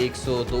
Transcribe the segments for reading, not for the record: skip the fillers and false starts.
102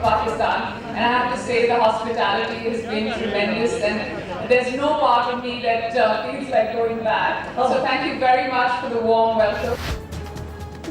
Pakistan, and I have to say the hospitality has been tremendous, and there's no part of me that feels like going back. So thank you very much for the warm welcome.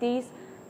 30,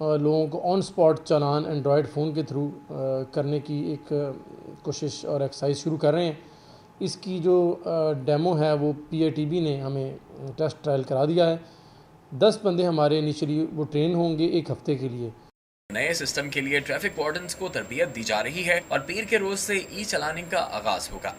لوگوں کو آن spot چالان Android phone کے through کرنے کی ایک کوشش اور exercise شروع کر رہے ہیں. اس کی جو ڈیمو ہے وہ PITB نے ہمیں ٹیسٹ ٹرائل کرا دیا ہے. 10 بندے ہمارے انیشلی وہ ٹرین ہوں گے 1 ہفتے کے لیے. نئے سسٹم کے لیے ٹریفک وارڈنز کو تربیت دی جا رہی ہے اور پیر کے روز سے ای چلاننگ کا آغاز ہوگا.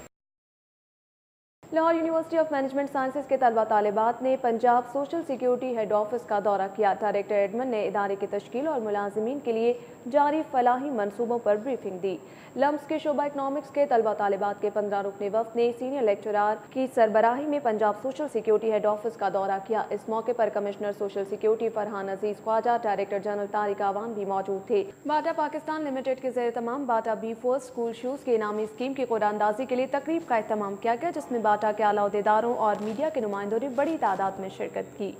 Lahore university of management sciences کے طلبہ طالبات نے Punjab social security head office کا دورہ کیا. ڈائریکٹر ایڈمن نے ادارے کی تشکیل اور ملازمین کے لیے جاری فلاحی منصوبوں پر بریفنگ دی. لمس کے شعبہ اکنامکس کے طلبہ طالبات کے 15 رکنی وفد نے سینئر لیکچرار کی سربراہی میں Punjab social security head office کا دورہ کیا. اس موقع پر commissioner social security Farhan Aziz Khawaja, director general Tariq Awan بھی موجود تھے. باٹا پاکستان لمیٹڈ کے زیر تمام Bata B first school shoes کی انعامی اسکیم کی قرعہ اندازی کے لیے تقریب کا اہتمام کیا گیا، جس میں باٹا کے اعلیٰ عہدیداروں اور میڈیا کے نمائندوں نے بڑی تعداد میں شرکت کی.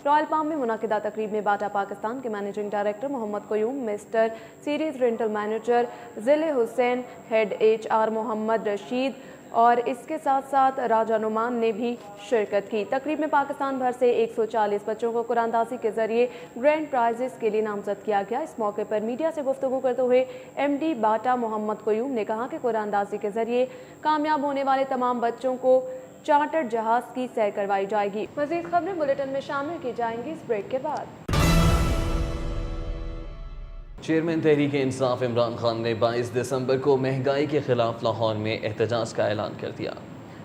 رائل پام میں منعقدہ تقریب میں باٹا پاکستان کے مینیجنگ ڈائریکٹر محمد قیوم، مسٹر سیریز رینٹل مینیجر ذیل حسین، ہیڈ HR محمد رشید اور اس کے ساتھ ساتھ راجہ نعمان نے بھی شرکت کی. تقریب میں پاکستان بھر سے 140 بچوں کو قرعہ اندازی کے ذریعے گرینڈ پرائزز کے لیے نامزد کیا گیا. اس موقع پر میڈیا سے گفتگو کرتے ہوئے MD باٹا محمد قیوم نے کہا کہ قرعہ اندازی کے ذریعے کامیاب ہونے والے تمام بچوں کو چارٹر جہاز کی سیر کروائی جائے گی. مزید خبریں بلیٹن میں شامل کی جائیں گی اس بریک کے بعد. چیئرمین تحریک انصاف عمران خان نے 22 دسمبر کو مہنگائی کے خلاف لاہور میں احتجاج کا اعلان کر دیا.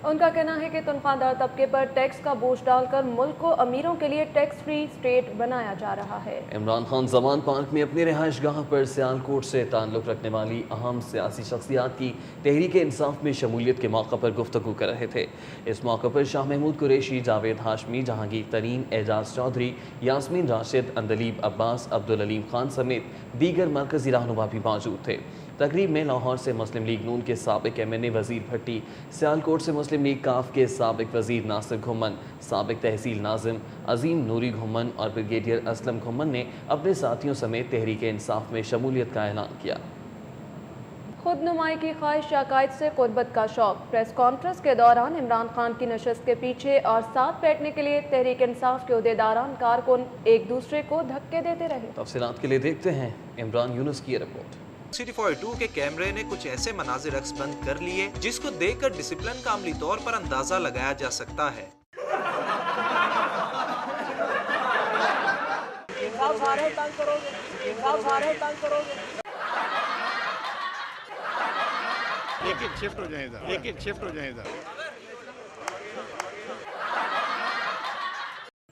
ان کا کہنا ہے کہ تنخواہ دار طبقے پر ٹیکس کا بوجھ ڈال کر ملک کو امیروں کے لیے ٹیکس فری اسٹیٹ بنایا جا رہا ہے. عمران خان زمان پارک میں اپنی رہائش گاہ پر سیالکوٹ سے تعلق رکھنے والی اہم سیاسی شخصیات کی تحریک انصاف میں شمولیت کے موقع پر گفتگو کر رہے تھے. اس موقع پر شاہ محمود قریشی، جاوید ہاشمی، جہانگیر ترین، اعجاز چودھری، یاسمین راشد، اندلیب عباس، عبدالعلیم خان سمیت دیگر مرکزی رہنما بھی موجود تھے. تقریب میں لاہور سے مسلم لیگ نون کے سابق MNA وزیر بھٹی، سیالکوٹ سے مسلم لیگ کاف کے سابق وزیر ناصر گھمن، سابق تحصیل ناظم عظیم نوری گھمن اور بریگیڈیئر اسلم گھمن نے اپنے ساتھیوں سمیت تحریک انصاف میں شمولیت کا اعلان کیا. خود نمائی کی خواہش یا قائد سے قربت کا شوق. پریس کانفرنس کے دوران عمران خان کی نشست کے پیچھے اور ساتھ بیٹھنے کے لیے تحریک انصاف کے عہدیداران کارکن ایک دوسرے کو دھکے دیتے رہے. تفصیلات کے لیے دیکھتے ہیں عمران یونس کی رپورٹ. City 42 کے کیمرے نے کچھ ایسے مناظر عکس بند کر لیے جس کو دیکھ کر ڈسپلن کا عملی طور پر اندازہ لگایا جا سکتا ہے. ایک شفٹ ہو جائے گا.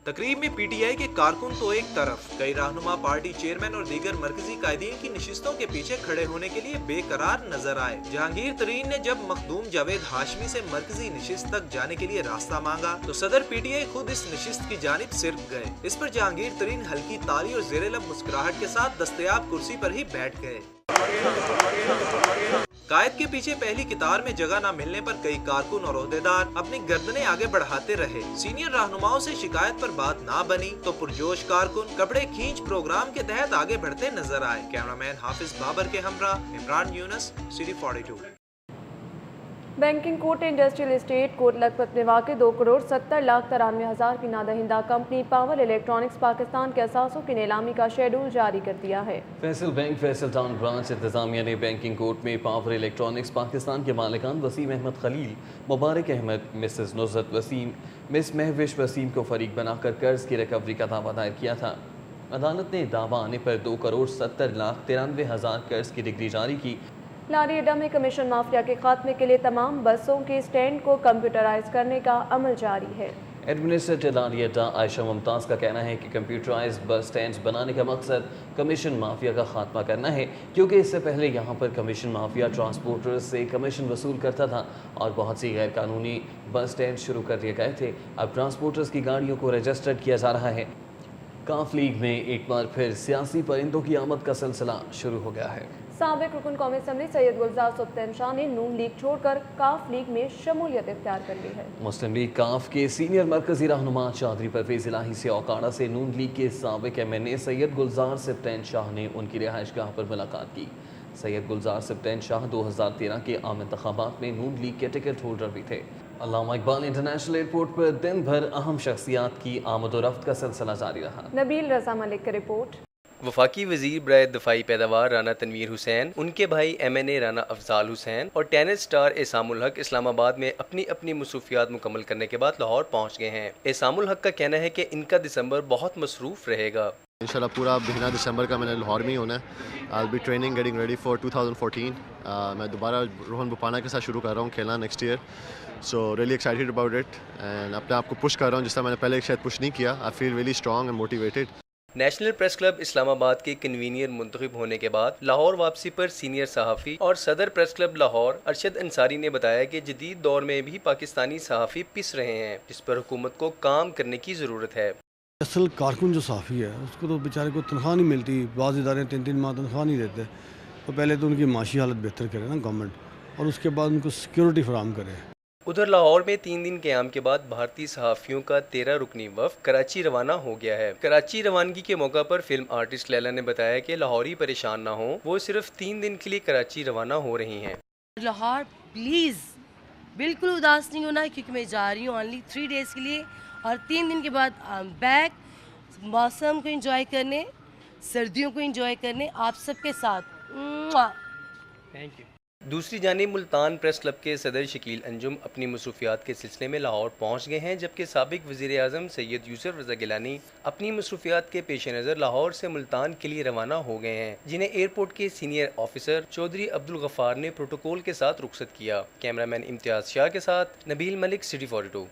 تقریب میں PTI کے کارکن تو ایک طرف، کئی رہنما پارٹی چیئرمین اور دیگر مرکزی قائدین کی نشستوں کے پیچھے کھڑے ہونے کے لیے بے قرار نظر آئے. جہانگیر ترین نے جب مخدوم جاوید ہاشمی سے مرکزی نشست تک جانے کے لیے راستہ مانگا تو صدر PTI خود اس نشست کی جانب صرف گئے. اس پر جہانگیر ترین ہلکی تالی اور زیر لب مسکراہٹ کے ساتھ دستیاب کرسی پر ہی بیٹھ گئے. قائد کے پیچھے پہلی قطار میں جگہ نہ ملنے پر کئی کارکن اور عہدیدار اپنی گردنیں آگے بڑھاتے رہے. سینئر رہنماؤں سے شکایت پر بات نہ بنی تو پرجوش کارکن کپڑے کھینچ پروگرام کے تحت آگے بڑھتے نظر آئے. کیمرامین حافظ بابر کے ہمراہ عمران یونس، City 42. بینکنگ کوٹ انڈسٹریل اسٹیٹ کوٹ لکھپت میں واقع 2,70,93,000 کی نادہندہ کمپنی پاور الیکٹرانکس پاکستان کے اثاثوں کی نیلامی کا شیڈول جاری کر دیا ہے. Faisal bank Faisal town branch انتظامیہ نے بینکنگ کوٹ میں پاور الیکٹرانکس پاکستان کے مالکان وسیم احمد خلیل، مبارک احمد، مسز نصرت وسیم، مس مہوش وسیم کو فریق بنا کر قرض کی ریکوری کا دعویٰ دائر کیا تھا. عدالت نے دعویٰ آنے پر 2,70,93,000 قرض کی ڈگری جاری کی. لاری اڈا میں کمیشن مافیا کے خاتمے کے لیے تمام بسوں کے اسٹینڈ کو کمپیوٹرائز کرنے کا عمل جاری ہے. ایڈمنسٹریٹر لاری اڈا عائشہ ممتاز کا کہنا ہے کہ کمپیوٹرائز بس اسٹینڈز بنانے کا مقصد کمیشن مافیا کا خاتمہ کرنا ہے، کیونکہ اس سے پہلے یہاں پر کمیشن مافیا ٹرانسپورٹرز سے کمیشن وصول کرتا تھا اور بہت سی غیر قانونی بس اسٹینڈ شروع کر دیے گئے تھے. اب ٹرانسپورٹرز کی گاڑیوں کو رجسٹرڈ کیا جا رہا ہے. کاف لیگ میں ایک بار پھر سیاسی پرندوں کی آمد کا سلسلہ شروع ہو گیا ہے. سابق رکن قومی اسمبلی سید گلزار سبطین شاہ نے نون لیگ چھوڑ کر کاف لیگ میں شمولیت اختیار کر لی ہے. مسلم لیگ کاف کے سینئر مرکزی رہنما چودھری پرویز الہی سے اوکاڑا سے نون لیگ کے سابق MNA سید گلزار سبطین شاہ نے ان کی رہائش گاہ پر ملاقات کی. سید گلزار سبطین شاہ 2013 کے عام انتخابات میں نون لیگ کے ٹکٹ ہولڈر بھی تھے. علامہ اقبال انٹرنیشنل ایئرپورٹ پر دن بھر اہم شخصیات کی آمد و رفت کا سلسلہ جاری رہا. نبیل رضا ملک کی رپورٹ. وفاقی وزیر برائے دفاعی پیداوار رانا تنویر حسین، ان کے بھائی MNA رانا افضال حسین اور ٹینس سٹار احسام الحق اسلام آباد میں اپنی اپنی مصروفیات مکمل کرنے کے بعد لاہور پہنچ گئے ہیں۔ احسام الحق کا کہنا ہے کہ ان کا دسمبر بہت مصروف رہے گا۔ انشاءاللہ پورا مہینہ دسمبر کا میں نے لاہور میں ہی ہونا ہے۔ I'll be training getting ready for 2014. میں دوبارہ روہن بوپانا کے ساتھ شروع کر رہا ہوں کھیلنا next year, so really excited about it and اپنے آپ کو پش کر رہا ہوں جس طرح میں نے پہلے شاید پش نہیں کیا۔ I feel really strong and motivated. National press club Islamabad کے کنوینئر منتخب ہونے کے بعد لاہور واپسی پر سینئر صحافی اور صدر پریس کلب لاہور ارشد انصاری نے بتایا کہ جدید دور میں بھی پاکستانی صحافی پس رہے ہیں، جس پر حکومت کو کام کرنے کی ضرورت ہے۔ اصل کارکن جو صحافی ہے اس کو تو بیچارے کو تنخواہ نہیں ملتی، بعض ادارے 3 ماہ تنخواہ نہیں دیتے، تو پہلے تو ان کی معاشی حالت بہتر کرے نا گورنمنٹ، اور اس کے بعد ان کو سیکیورٹی فراہم کرے۔ ادھر لاہور میں 3 دن قیام کے بعد بھارتی صحافیوں کا 13 رکنی وفد کراچی روانہ ہو گیا ہے۔ کراچی روانگی کے موقع پر فلم آرٹسٹ لیلا نے بتایا کہ لاہوری پریشان نہ ہوں، وہ صرف 3 دن کے لیے کراچی روانہ ہو رہی ہیں۔ لاہور پلیز بالکل اداس نہیں ہونا، کیونکہ میں جا رہی ہوں اونلی 3 ڈیز کے لیے، اور 3 دن کے بعد بیک موسم کو انجوائے کرنے، سردیوں کو انجوائے کرنے آپ سب کے ساتھ۔ Thank you. دوسری جانب ملتان پریس کلب کے صدر شکیل انجم اپنی مصروفیات کے سلسلے میں لاہور پہنچ گئے ہیں، جبکہ سابق وزیر اعظم سید یوسف رضا گیلانی اپنی مصروفیات کے پیش نظر لاہور سے ملتان کے لیے روانہ ہو گئے ہیں، جنہیں ایئرپورٹ کے سینئر آفیسر چودھری عبدالغفار نے پروٹوکول کے ساتھ رخصت کیا۔ کیمرہ مین امتیاز شاہ کے ساتھ نبیل ملک، سٹی 42۔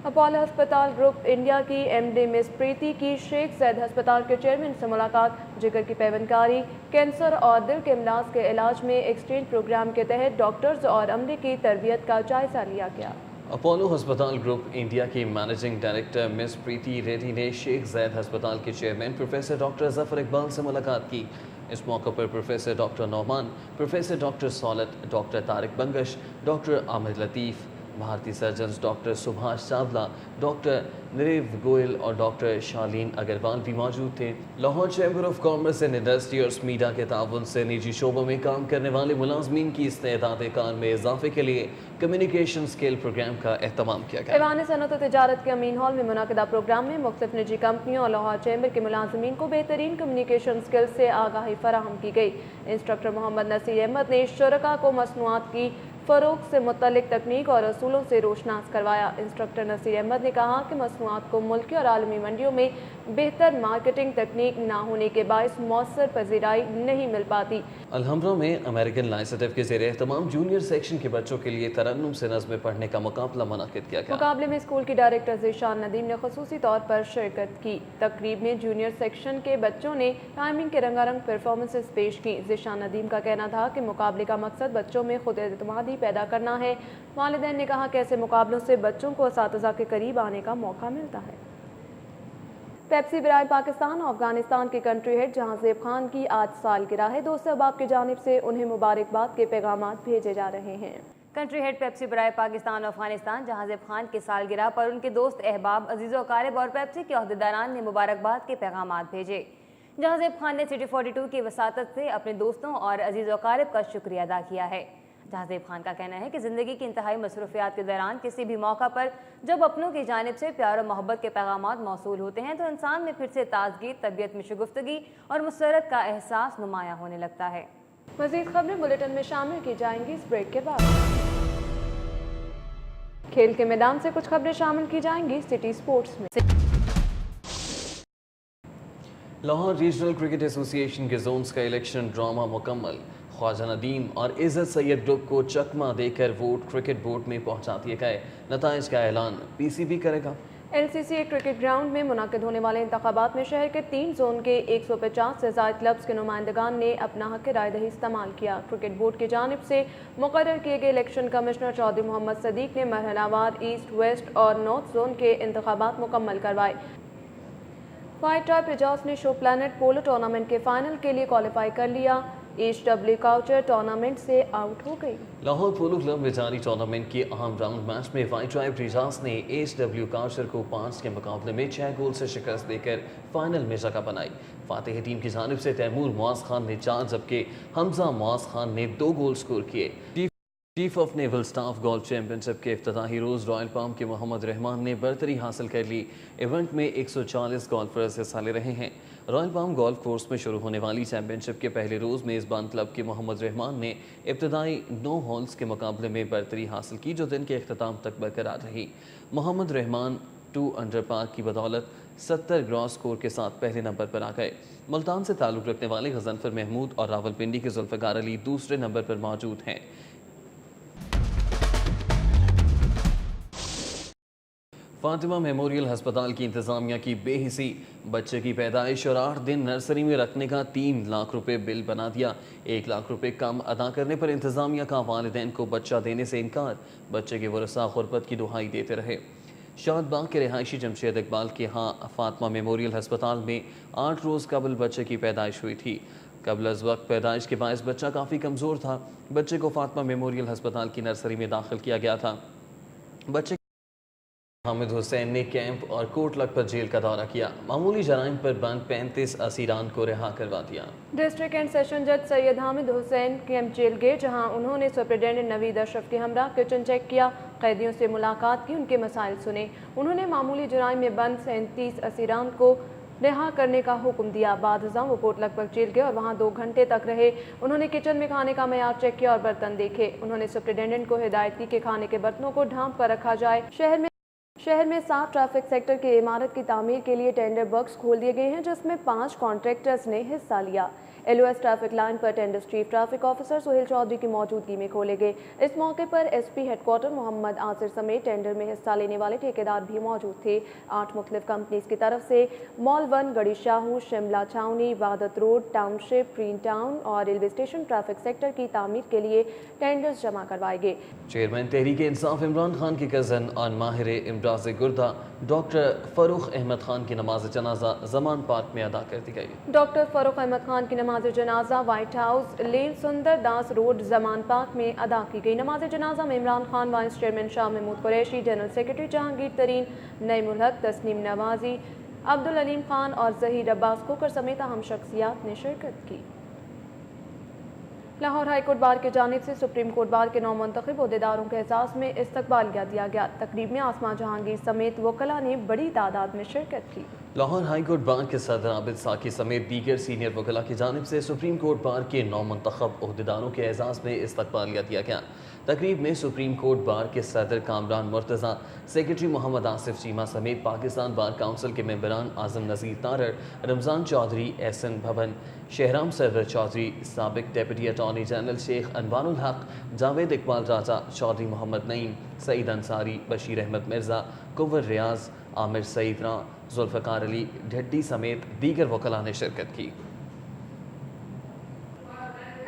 اپولو ہسپتال گروپ انڈیا کی MD مس پریتی کی شیخ زید ہسپتال کے چیئرمین سے ملاقات، جگر کی پیوندکاری، کینسر اور دل کے امراض کے علاج میں ایکسچینج پروگرام کے تحت ڈاکٹرز اور عملے کی تربیت کا جائزہ لیا گیا۔ اپولو ہسپتال گروپ انڈیا کی managing director miss Preethi Reddy نے شیخ زید ہسپتال کے chairman professor doctor Zafar Iqbal سے ملاقات کی۔ اس موقع پر professor doctor Noman, professor doctor Saulat, doctor Tariq Bangash, doctor Amir Latif, بھارتی سرجنز ڈاکٹر سبھاش چاولہ، ڈاکٹر نریو گوئل اور ڈاکٹر شالین اگروال بھی موجود تھے۔ Lahore chamber of commerce and industry اور اسمیڈا کے تعاون سے نجی شعبوں میں کام کرنے والے ملازمین کی استعداد کار میں اضافے کے لیے کمیونیکیشن اسکل پروگرام کا اہتمام کیا گیا۔ ایوان صنعت و تجارت کے امین ہال میں منعقدہ پروگرام میں مختلف نجی کمپنیوں اور لاہور چیمبر کے ملازمین کو بہترین کمیونیکیشن اسکل سے آگاہی فراہم کی گئی۔ انسٹرکٹر محمد نصیر احمد نے شرکاء کو مصنوعات کی فروغ سے متعلق تکنیک اور اصولوں سے روشناس کروایا۔ انسٹرکٹر نصیر احمد نے کہا کہ مصنوعات کو ملکی اور عالمی منڈیوں میں بہتر مارکیٹنگ تکنیک نہ ہونے کے باعث مؤثر پذیرائی نہیں مل پاتی۔ الحمرا میں امریکن لائسٹف کے زیر اہتمام جونیئر سیکشن کے بچوں کے لیے ترنم سے نظمیں پڑھنے کا مقابلہ منعقد کیا گیا۔ مقابلے میں اسکول کی ڈائریکٹر ذیشان ندیم نے خصوصی طور پر شرکت کی۔ تقریب میں جونیئر سیکشن کے بچوں نے ٹائمنگ کے رنگا رنگ پرفارمنسز پیش کی۔ ذیشان ندیم کا کہنا تھا کہ مقابلے کا مقصد بچوں میں خود اعتمادی پیدا کرنا ہے۔ والدین نے کہا کہ ایسے مقابلوں سے بچوں کو اساتذہ کے قریب آنے کا موقع ملتا ہے۔ پیپسی برائے پاکستان اور افغانستان کے کنٹری ہیڈ جہانزیب خان کی آج سالگرہ ہے۔ دوست احباب کی جانب سے انہیں مبارکباد کے پیغامات بھیجے جا رہے ہیں۔ کنٹری ہیڈ پیپسی برائے پاکستان اور افغانستان جہانزیب خان کی سالگرہ پر ان کے دوست احباب، عزیز و اقارب اور پیپسی کے عہدیداران نے مبارکباد کے پیغامات بھیجے۔ جہانزیب خان نے سٹی 42 کی وساطت سے اپنے دوستوں اور عزیز و اقارب کا شکریہ ادا کیا ہے۔ جہانزیب خان کا کہنا ہے کہ زندگی کی انتہائی مصروفیات کے دوران کسی بھی موقع پر جب اپنوں کی جانب سے پیار و محبت کے پیغامات موصول ہوتے ہیں تو انسان میں پھر سے تازگی، طبیعت میں شگفتگی اور مسرت کا احساس نمایاں ہونے لگتا ہے۔ مزید خبریں بلیٹن میں شامل کی جائیں گی اس بریک کے بعد۔ کھیل کے میدان سے کچھ خبریں شامل کی جائیں گی سٹی سپورٹس میں۔ لاہور ریجنل کرکٹ ایسوسی ایشن کے زونز کا الیکشن ڈرامہ مکمل۔ خواجہ ندیم اور عزت سید گروپ کو چکمہ دے کر ووٹ کرکٹ بورڈ میں پہنچا دیے گئے۔ نتائج کا اعلان PCB کرے گا۔ LCCA کرکٹ گراؤنڈ میں منعقد ہونے والے انتخابات میں شہر کے 3 زون کے 150 سے زائد کلبز کے نمائندگان نے اپنا حق رائے دہی استعمال کیا۔ کرکٹ بورڈ کی جانب سے مقرر کیے گئے الیکشن کمشنر چودھری محمد صدیق نے مرحلہ وار ایسٹ، ویسٹ اور نارتھ زون کے انتخابات مکمل کروائے۔ وائٹ ٹرائب رجاس نے شو پلانٹ پولو ٹورنامنٹ کے فائنل کے لیے کوالیفائی کر لیا۔ ایچ ڈبلیو کاؤچر ٹورنامنٹ سے آؤٹ ہو گئی۔ لاہور پولو کلب میں جاری ٹورنامنٹ کے اہم راؤنڈ میچ میں وائٹ ٹرائب ریجاس نے HW کاؤچر کو 5 کے مقابلے میں 6 گول سے شکست دے کر فائنل میں جگہ بنائی۔ فاتح ٹیم کی جانب سے تیمور معاذ خان نے 4 جبکہ حمزہ معاذ خان نے 2 گول سکور کیے۔ Chief of naval staff golf championship کے افتتاحی روز رائل پام کے محمد رحمان نے برتری حاصل کر لی۔ ایونٹ میں 140 گولفرز حصہ لے رہے ہیں۔ رائل پام گولف کورس میں شروع ہونے والی چیمپئن شپ کے پہلے روز میزبان کلب کے محمد رحمان نے ابتدائی 9 ہولز کے مقابلے میں برتری حاصل کی جو دن کے اختتام تک برقرار رہی. محمد رحمان 2 انڈر پار کی بدولت 70 گراس سکور کے ساتھ پہلے نمبر پر آ گئے. ملتان سے تعلق رکھنے والے غضنفر محمود اور راولپنڈی کے ذوالفقار علی دوسرے نمبر پر موجود ہیں. فاطمہ میموریل ہسپتال کی انتظامیہ کی بے حسی بچے کی پیدائش اور 8 دن نرسری میں رکھنے کا 3 لاکھ روپے بل بنا دیا. 1 لاکھ روپے کم ادا کرنے پر انتظامیہ کا والدین کو بچہ دینے سے انکار. بچے کے ورثاء غربت کی دہائی دیتے رہے. شاد باغ کے رہائشی جمشید اقبال کے ہاں فاطمہ میموریل ہسپتال میں 8 روز قبل بچے کی پیدائش ہوئی تھی. قبل از وقت پیدائش کے باعث بچہ کافی کمزور تھا. بچے کو فاطمہ میموریل ہسپتال کی نرسری میں داخل کیا گیا تھا. بچے حامد حسین نے کیمپ اور کوٹ لک پر جیل کا دورہ کیا. معمولی جرائم پر بند 35 اسیران کو رہا کروا دیا. ڈسٹرکٹ اینڈ سیشن جج سید حامد حسین کیمپ جیل گئے جہاں انہوں نے سپرنٹینڈنٹ نوید اشرف کے ہمراہ کچن چیک کیا. قیدیوں سے ملاقات کی, ان کے مسائل سنے. انہوں نے معمولی جرائم میں بند 37 اسیران کو رہا کرنے کا حکم دیا. بعد ازاں وہ کوٹ لک پر جیل گئے اور وہاں 2 گھنٹے تک رہے. انہوں نے کچن میں کھانے کا معیار چیک کیا اور برتن دیکھے. انہوں نے سپرنٹینڈنٹ کو ہدایت کی کہ کھانے کے برتنوں کو ڈھانپ کر رکھا جائے. شہر میں 7 ٹریفک سیکٹر کی عمارت کی تعمیر کے لیے ٹینڈر باکس کھول دیے گئے ہیں جس میں 5 کانٹریکٹرز نے حصہ لیا. LOS ٹریفک لائن پر tender chief traffic officer Sohail Chaudhry کی موجودگی میں کھولے گئے. اس موقع پر SP headquarter Muhammad Asir سمیت ٹینڈر میں حصہ لینے والے ٹھیکیدار بھی موجود تھے. 8 مختلف کمپنیز کی طرف سے مال 1 گڑی شاہو, شملہ چھاونی, وحدت روڈ ٹاؤن شپ, گرین ٹاؤن اور ریلوے اسٹیشن ٹریفک سیکٹر کی تعمیر کے لیے ٹینڈرز جمع کروائے گئے. چیئرمین تحریک انصاف عمران خان کے کزن اور ماہر امراض گردہ ڈاکٹر فاروق احمد خان کی نماز جنازہ زمان پارک میں ادا کر دی گئی. ڈاکٹر فاروق احمد خان کی نماز جنازہ وائٹ ہاؤس لین سندر داس روڈ زمان پارک میں ادا کی گئی. نماز جنازہ میں Imran Khan, vice chairman Shah Mahmood Qureshi, general secretary Jahangir ترین, نعیم الحق, تسنیم نوازی, عبدالعلیم خان اور ظہیر عباس کوکر سمیت اہم شخصیات نے شرکت کی. لاہور ہائی کورٹ بار کی جانب سے سپریم کورٹ بار کے 9 منتخب عہدیداروں کے اعزاز میں استقبالیہ دیا گیا. تقریب میں آسما جہانگیر سمیت وکلاء نے بڑی تعداد میں شرکت کی. لاہور ہائی کورٹ بار کے صدر عابد ساکی سمیت دیگر سینئر وکلاء کی جانب سے سپریم کورٹ بار کے 9 منتخب عہدیداروں کے اعزاز میں استقبالیہ دیا گیا. تقریب میں سپریم کورٹ بار کے صدر کامران مرتضیٰ, سیکرٹری محمد آصف چیمہ سمیت پاکستان بار کونسل کے ممبران اعظم نذیر تارڑ, رمضان چودھری, احسن بھون, شہرام سرور چودھری, سابق ڈیپٹی اٹارنی جنرل شیخ انوار الحق, جاوید اقبال راجہ, چودھری محمد نعیم, سعید انصاری, بشیر احمد مرزا, کنور ریاض, عامر سعید راں, ذوالفقار علی ڈھڈی سمیت دیگر وکلاء نے شرکت کی.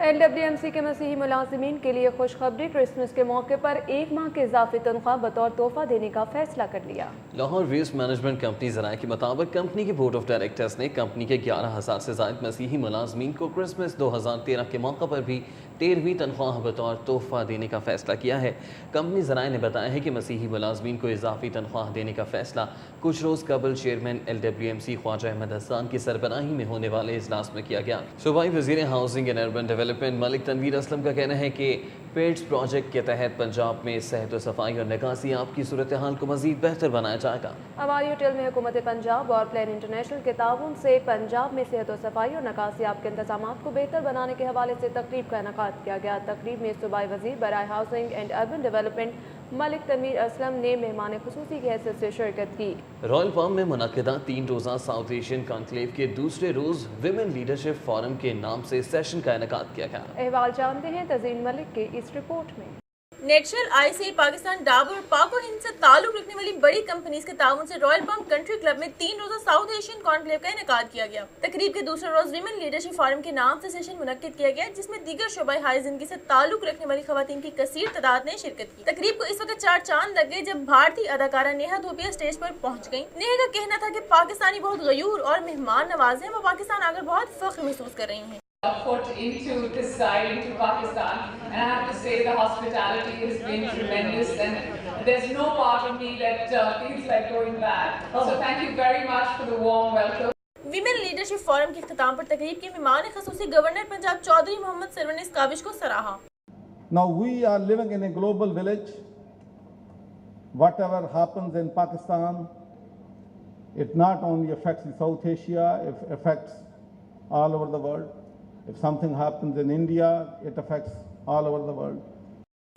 LWMC کے مسیحی ملازمین کے لیے خوشخبری, کرسمس کے موقع پر 1 ماہ کے اضافی تنخواہ بطور تحفہ دینے کا فیصلہ کر لیا. لاہور ویسٹ مینجمنٹ کمپنی ذرائع کے مطابق کمپنی کے بورڈ آف ڈائریکٹرز نے کمپنی کے 11,000 سے زائد مسیحی ملازمین کو کرسمس 2013 کے موقع پر بھی 13ویں تنخواہ بطور تحفہ دینے کا فیصلہ کیا ہے. کمپنی ذرائع نے بتایا ہے کہ مسیحی ملازمین کو اضافی تنخواہ دینے کا فیصلہ کچھ روز قبل چیئرمین LWMC خواجہ احمد حسان کی سربراہی میں ہونے والے اجلاس میں کیا گیا. صوبائی وزیر ہاؤسنگ اینڈ اربن ڈیولپمنٹ ملک تنویر اسلم کا کہنا ہے کہ پیڈز پروجیکٹ کے تحت پنجاب میں صحت و صفائی اور نکاسی آپ کی صورتحال کو مزید بہتر بنایا جائے گا. ہوائی ہوٹل میں حکومت پنجاب اور پلان انٹرنیشنل کے تعاون سے پنجاب میں صحت و صفائی اور نکاسی آپ کے انتظامات کو بہتر بنانے کے حوالے سے تقریب کا انعقاد کیا گیا. تقریب میں صوبائی وزیر برائے ہاؤسنگ اینڈ اربن ڈیولپمنٹ ملک تنویر اسلم نے مہمان خصوصی کی حیثیت سے شرکت کی. رائل پام میں منعقدہ 3 روزہ ساؤتھ ایشین کانکلیو کے دوسرے روز ویمن لیڈرشپ فورم کے نام سے سیشن کا انعقاد کیا گیا. احوال جانتے ہیں تزین ملک کے اس رپورٹ میں. نیچرل ICI پاکستان ڈابر اور پاک اور ہند سے تعلق رکھنے والی بڑی کمپنیز کے تعاون سے رائل پام کنٹری کلب میں 3 روزہ ساؤتھ ایشین کانکلیو کا انعقاد کیا گیا. تقریب کے دوسرے روز ویمن لیڈرشپ فورم کے نام سے سیشن منعقد کیا گیا جس میں دیگر شعبۂ ہائی زندگی سے تعلق رکھنے والی خواتین کی کثیر تعداد نے شرکت کی. تقریب کو اس وقت 4 چاند لگ گئے جب بھارتی اداکارہ نیہا دھوپیا اسٹیج پر پہنچ گئیں. نیہا کا کہنا تھا کہ پاکستانی بہت غیور اور مہمان نواز ہیں, وہ پاکستان آ کر بہت فخر محسوس کر رہی ہیں. Put into this side, into Pakistan, and I have to say the hospitality has been tremendous, and there's no part of me that feels like going back. So thank you very much for the warm welcome. Women leadership forum کے اختتام پر تقریب کے مہمان خصوصی governor Punjab Chaudhry Muhammad Sarwar نے اس کاوش کو سراہا. Now we are living in a global village. Whatever happens in Pakistan It not only affects the South Asia, it affects all over the world. If something happens in India, it affects all over the world.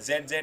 ZZ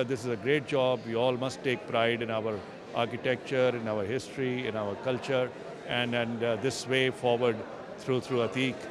This is a great job. We all must take pride in our architecture, in our history, in our culture, and this way forward through Atiq.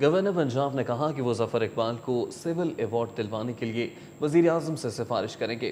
Governor Punjab نے کہا کہ وہ ظفر اقبال کو civil award دلوانے کے لیے وزیر اعظم سے سفارش کریں گے۔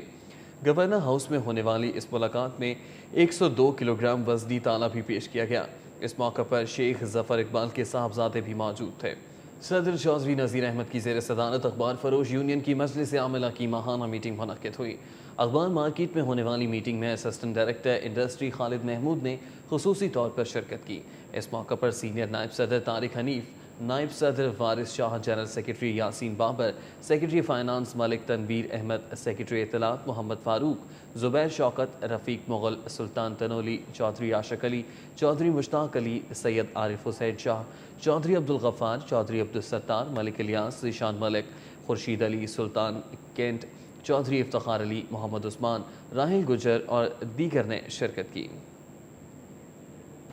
گورنر ہاؤس میں ہونے والی اس ملاقات میں 102 کلو گرام وزنی تالا بھی پیش کیا گیا۔ اس موقع پر شیخ ظفر اقبال کے صاحبزادے بھی موجود تھے۔ صدر چودھری نذیر احمد کی زیر صدارت اخبار فروش یونین کی مجلس عاملہ کی ماہانہ میٹنگ منعقد ہوئی۔ اخبار مارکیٹ میں ہونے والی میٹنگ میں اسسٹنٹ ڈائریکٹر انڈسٹری خالد محمود نے خصوصی طور پر شرکت کی۔ اس موقع پر سینئر نائب صدر طارق حنیف، نائب صدر Waris Shah, general secretary Yasin Babar, secretary finance Malik Tanveer Ahmed, secretary اطلاعات محمد فاروق، زبیر شوکت، رفیق مغل، سلطان تنولی، چودھری عاشق علی، چودھری مشتاق علی، سید عارف حسین شاہ، چودھری عبدالغفار، چودھری عبدالستار، ملک الیاس، ذیشان ملک، خورشید علی، سلطان کینٹ، چودھری افتخار علی، محمد عثمان، راحل گجر اور دیگر نے شرکت کی۔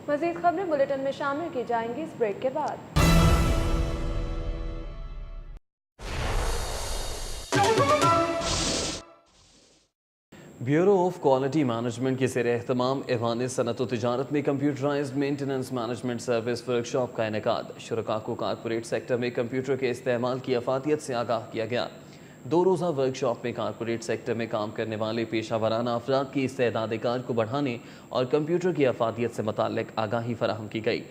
مزید خبریں بلیٹن میں شامل کی جائیں گی اس بریک کے بعد۔ بیورو آف کوالٹی مینجمنٹ کے زیر اہتمام ایوان صنعت و تجارت میں computerised maintenance management service workshop کا انعقاد۔ شرکاء کو کارپوریٹ سیکٹر میں کمپیوٹر کے استعمال کی افادیت سے آگاہ کیا گیا۔ 2 روزہ ورک شاپ میں کارپوریٹ سیکٹر میں کام کرنے والے پیشہ ورانہ افراد کی استعداد کار کو بڑھانے اور کمپیوٹر کی افادیت سے متعلق آگاہی فراہم کی گئی۔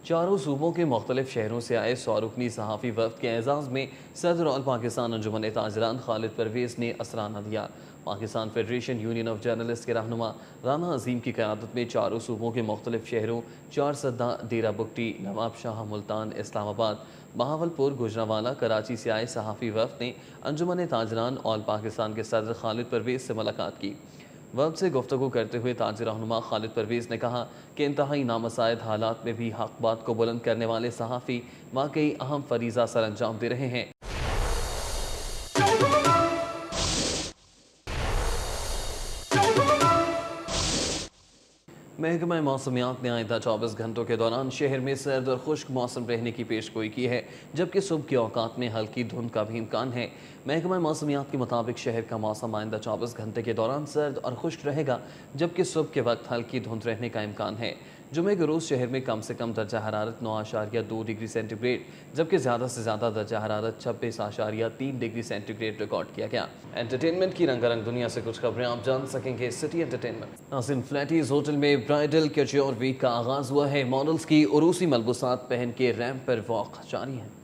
چاروں صوبوں کے مختلف شہروں سے آئے 100 رکنی صحافی وفد کے اعزاز میں صدر آل پاکستان انجمن تاجران خالد پرویز نے عصرانہ دیا۔ Pakistan federation union of journalist کے رہنما رانا عظیم کی قیادت میں چاروں صوبوں کے مختلف شہروں چارسدہ، ڈیرہ بگٹی، نواب شاہ، ملتان، اسلام آباد، بہاولپور، گوجرانوالہ، کراچی سے آئے صحافی وفد نے انجمن تاجران آل پاکستان کے صدر خالد پرویز سے ملاقات کی۔ وفد سے گفتگو کرتے ہوئے تاجر رہنما خالد پرویز نے کہا کہ انتہائی نامساعد حالات میں بھی حق بات کو بلند کرنے والے صحافی واقعی اہم فریضہ سر انجام دے رہے ہیں۔ محکمہ موسمیات نے آئندہ 24 گھنٹوں کے دوران شہر میں سرد اور خشک موسم رہنے کی پیش گوئی کی ہے، جبکہ صبح کے اوقات میں ہلکی دھند کا بھی امکان ہے۔ محکمہ موسمیات کے مطابق شہر کا موسم آئندہ 24 گھنٹے کے دوران سرد اور خشک رہے گا، جبکہ صبح کے وقت ہلکی دھند رہنے کا امکان ہے۔ جمعے کے روز شہر میں کم سے کم درجہ حرارت 9.2 ڈگری سینٹی گریڈ جبکہ زیادہ سے زیادہ درجہ حرارت 26.3 ڈگری سینٹی گریڈ ریکارڈ کیا گیا۔ انٹرٹینمنٹ کی رنگا رنگ دنیا سے کچھ خبریں آپ جان سکیں گے سٹی انٹرٹینمنٹ۔ ناظرین، فلیٹیز ہوٹل میں برائیڈل کیچیور ویک کا آغاز ہوا ہے۔ ماڈلز کی عروسی ملبوسات پہن کے ریمپ پر واک جاری ہے۔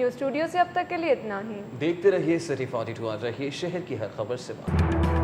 اسٹوڈیو سے اب تک کے لیے اتنا ہی۔ دیکھتے رہیے سٹی 42 آج رہیے شہر کی ہر خبر سے بات۔